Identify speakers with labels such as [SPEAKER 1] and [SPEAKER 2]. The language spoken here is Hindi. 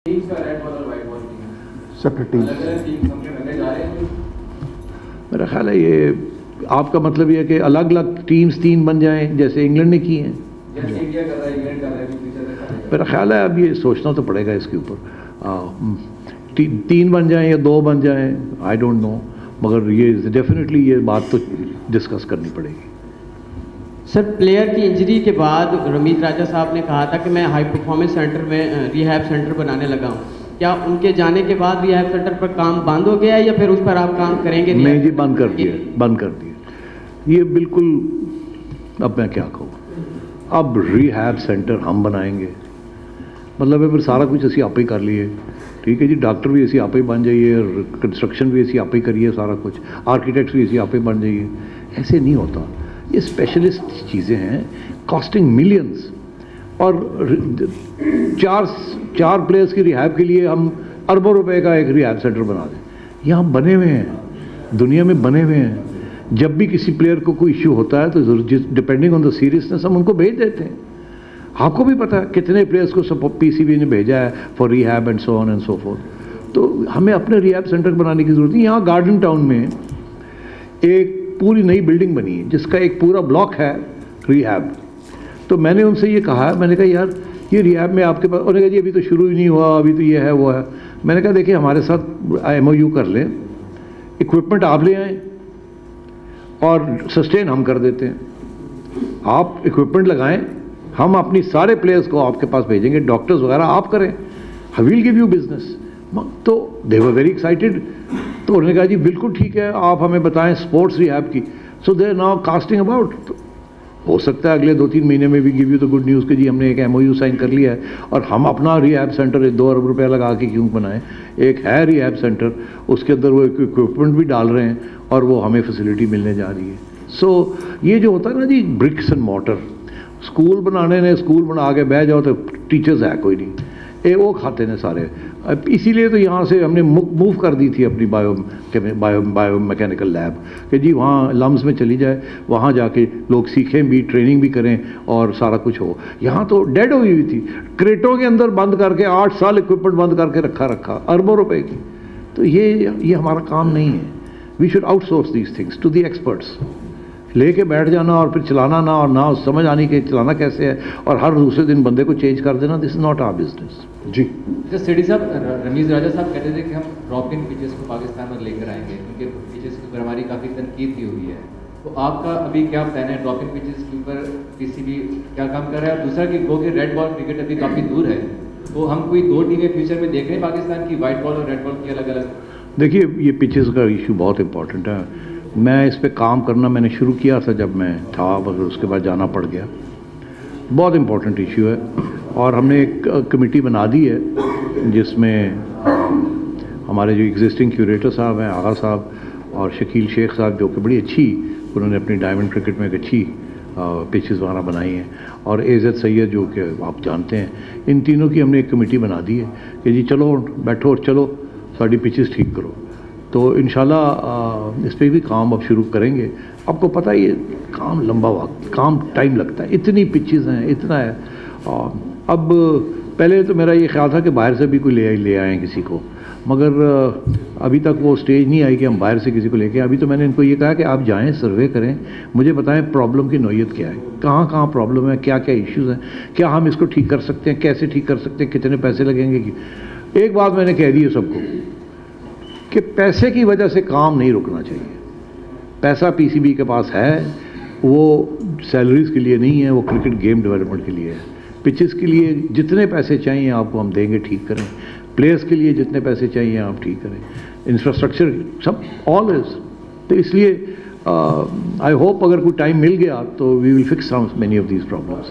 [SPEAKER 1] Separate team.
[SPEAKER 2] मेरा ख्याल है ये आपका मतलब ये है कि अलग अलग टीम्स 3 बन जाएं जैसे इंग्लैंड ने की हैं। मेरा ख्याल है अब ये सोचना तो पड़ेगा इसके ऊपर, 3 बन जाएं या 2 बन जाएं, आई डोंट नो, मगर ये डेफिनेटली ये बात तो डिस्कस करनी पड़ेगी।
[SPEAKER 3] सर, प्लेयर की इंजरी के बाद रमीज राजा साहब ने कहा था कि मैं हाई परफॉर्मेंस सेंटर में रिहैब सेंटर बनाने लगा हूँ। क्या उनके जाने के बाद रिहैब सेंटर पर काम बंद हो गया है या फिर उस पर आप काम करेंगे?
[SPEAKER 2] नहीं जी, बंद कर दिया। ये बिल्कुल, अब मैं क्या कहूँ, अब रिहैब सेंटर हम बनाएंगे मतलब है फिर सारा कुछ असी आप ही कर लिए, ठीक है जी। डॉक्टर भी असी आप ही बन जाइए, कंस्ट्रक्शन भी असी आप ही करिए, सारा कुछ आर्किटेक्ट्स भी असी आप ही बन जाइए, ऐसे नहीं होता। ये स्पेशलिस्ट चीज़ें हैं, कॉस्टिंग मिलियंस, और 4 प्लेयर्स की रिहैब के लिए हम अरबों रुपए का एक रिहैब सेंटर बना दें। यहाँ बने हुए हैं, दुनिया में बने हुए हैं। जब भी किसी प्लेयर को कोई इश्यू होता है तो डिपेंडिंग ऑन द सीरियसनेस हम उनको भेज देते हैं। आपको भी पता है कितने प्लेयर्स को पीसीबी ने भेजा है for rehab and so on and so fourth. तो हमें अपने रिहैब सेंटर बनाने की ज़रूरत नहीं। यहाँ गार्डन टाउन में एक पूरी नई बिल्डिंग बनी है जिसका एक पूरा ब्लॉक है रिहैब। तो मैंने उनसे ये कहा, मैंने कहा यार ये रिहैब में आपके पास, उन्होंने कहा जी अभी तो शुरू ही नहीं हुआ, अभी तो ये है वो है। मैंने कहा देखिए हमारे साथ MOU कर लें, इक्विपमेंट आप ले आएँ और सस्टेन हम कर देते हैं। आप इक्विपमेंट लगाएं, हम अपनी सारे प्लेयर्स को आपके पास भेजेंगे, डॉक्टर्स वगैरह आप करें, I will give you business. तो दे वर वेरी एक्साइटेड। तो उन्होंने कहा जी बिल्कुल ठीक है, आप हमें बताएं स्पोर्ट्स रिहैब की। So they are now casting about. हो सकता है अगले 2-3 महीने में भी give you the good news कि जी हमने एक MOU साइन कर लिया है और हम अपना रिहैब सेंटर 2 अरब रुपया लगा के क्यों बनाएं। एक है रिहैब सेंटर, उसके अंदर वो इक्विपमेंट भी डाल रहे हैं और वो हमें फैसिलिटी मिलने जा रही है। सो ये जो होता है ना जी, ब्रिक्स एंड मॉर्टर, स्कूल बनाने ने, स्कूल बना के बह जाओ तो टीचर्स है कोई नहीं, ये वो खाते हैं सारे। इसीलिए तो यहाँ से हमने मूव कर दी थी अपनी बायो मैकेनिकल लैब कि जी वहाँ लम्स में चली जाए, वहाँ जाके लोग सीखें भी, ट्रेनिंग भी करें और सारा कुछ हो। यहाँ तो डेड हुई हुई थी, क्रेटों के अंदर बंद करके 8 साल इक्विपमेंट बंद करके रखा अरबों रुपए की। तो ये हमारा काम नहीं है। We should outsource these things to the experts. लेके बैठ जाना और फिर चलाना ना, और ना समझ आनी कि चलाना कैसे है, और हर दूसरे दिन बंदे को चेंज कर देना, this is not our business जी।
[SPEAKER 4] सेठी साहब, रमीज राजा साहब कहते थे कि हम ड्रॉप इन पिचेस को पाकिस्तान में लेकर आएंगे क्योंकि पिचेस की ऊपर हमारी काफ़ी तनकीद की हुई है। तो आपका अभी क्या प्लान है ड्रॉप इन पिचेस के ऊपर? PCB क्या काम कर रहा है? और दूसरा कि गो कि रेड बॉल क्रिकेट अभी काफ़ी दूर है, तो हम कोई 2 टीमें फ्यूचर में देख रहे हैं पाकिस्तान की, वाइट बॉल और रेड बॉल की अलग अलग?
[SPEAKER 2] देखिए ये पिचेस का इशू बहुत इंपॉर्टेंट है। मैं इस पे काम करना मैंने शुरू किया था जब मैं था, मगर उसके बाद जाना पड़ गया। बहुत इम्पोर्टेंट इशू है और हमने एक कमेटी बना दी है जिसमें हमारे जो एग्जिस्टिंग क्यूरेटर साहब हैं, आगा साहब और शकील शेख साहब, जो कि बड़ी अच्छी, उन्होंने अपनी डायमंड क्रिकेट में एक अच्छी पिचेस वगैरह बनाई हैं, और AZ सैयद जो कि आप जानते हैं, इन तीनों की हमने एक कमेटी बना दी है कि जी चलो बैठो और चलो साड़ी पिचेस ठीक करो। तो इंशाल्लाह इस पर भी काम अब शुरू करेंगे। आपको पता ही है काम लंबा वक्त, काम टाइम लगता है, इतनी पिचेस हैं, इतना है। अब पहले तो मेरा ये ख्याल था कि बाहर से भी कोई ले आएँ किसी को, मगर अभी तक वो स्टेज नहीं आई कि हम बाहर से किसी को लेके। अभी तो मैंने इनको ये कहा कि आप जाएं, सर्वे करें, मुझे बताएं प्रॉब्लम की नौयत क्या है, कहाँ कहाँ प्रॉब्लम है, क्या क्या इश्यूज़ हैं, क्या हम इसको ठीक कर सकते हैं, कैसे ठीक कर सकते हैं, कितने पैसे लगेंगे। एक बात मैंने कह दी है सबको कि पैसे की वजह से काम नहीं रुकना चाहिए। पैसा PCB के पास है, वो सैलरीज़ के लिए नहीं है, वो क्रिकेट गेम डेवलपमेंट के लिए है। पिचेस के लिए जितने पैसे चाहिए आपको हम देंगे, ठीक करें। प्लेयर्स के लिए जितने पैसे चाहिए आप ठीक करें, इंफ्रास्ट्रक्चर सब ऑल इज। तो इसलिए आई होप अगर कोई टाइम मिल गया तो we will fix some many of these problems.